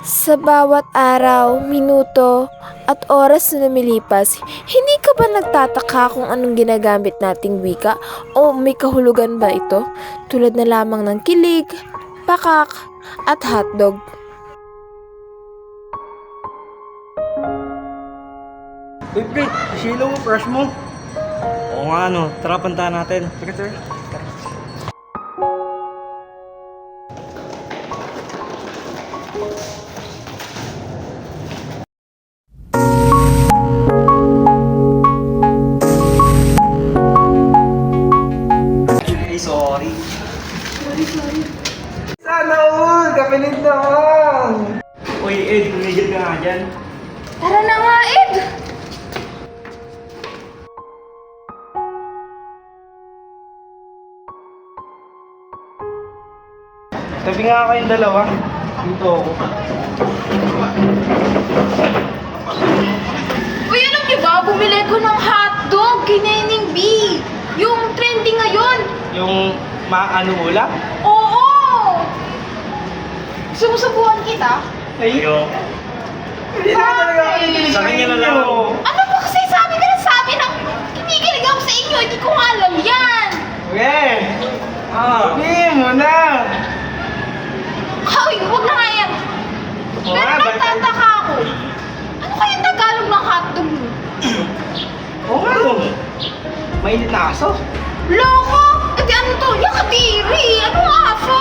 Sa bawat araw, minuto, at oras na lumilipas, hindi ka ba nagtataka kung anong ginagamit nating wika o may kahulugan ba ito? Tulad na lamang ng kilig, pakak, at hotdog. Uy, pre, silo mo, crush mo. Oo nga tara puntahan natin. Sige, sir. Ay, sorry. Sana all! Kapilit naman! Uy, Ed, tumigil ka nga dyan. Tara na nga, Ed! Tabi nga kayong dalawa. Dito ako. Uy, alam niyo ba, bumili ko ng hotdog, Kinening B. Yung trending ngayon. Yung maano ulam? Oo! Sumusubuhan kita? Ayo. Hindi na talaga ako kinikilig Sa kanya na lang. Ano ba kasi sabi ka na sabi ng kinikilig ako sa inyo, hindi ko nga alam yan. Okay. Sabihin mo na. Hoy, huwag na nga yan. Oo Pero nga, nagtataka ako. Ano kaya Tagalog ng hotdog mo? Oo nga no. Mainit na aso. Loko! E di ano to? Yakadiri! Anong aso?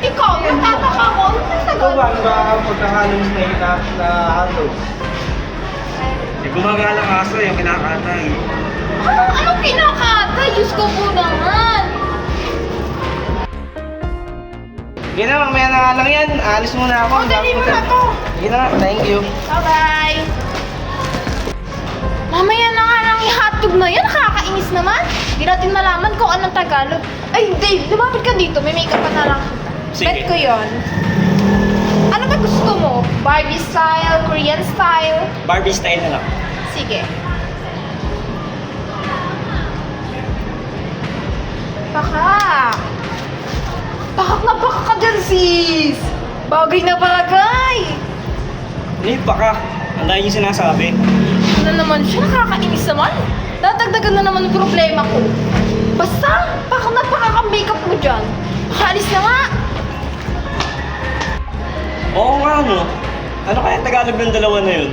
Ikaw, nagtataka ako. Ano kaya Ikaw Tagalog? ba, ano ba ang pagkakalo mo na hotdog? Di gumagalang aso yung kinakatay. Anong kinakata? Diyos ko po naman. Sige na, mamaya na nga lang yan. Alis muna ako. Oh, dali mo na to. Sige na, thank you. Bye-bye! Mamaya na nga lang yung hotdog na yan, nakakainis naman. Hindi natin malaman kung anong Tagalog. Ay, Dave, lumapit ka dito, may makeup pa na lang. Sige. Bet ko yon. Ano ba gusto mo? Barbie style, Korean style? Barbie style na lang. Sige. Pakak! Pakak na pakak ka dyan, sis! Bagay na bagay! Hindi pa ka. Ang dahil yung sinasabi. Ano naman siya? Nakakainis naman. Dadagdagan na naman ang problema ko. Basta, pakaka-makeup mo dyan. Makaalis na nga. Oo nga Ano kaya ang Tagalog ng dalawa na yun?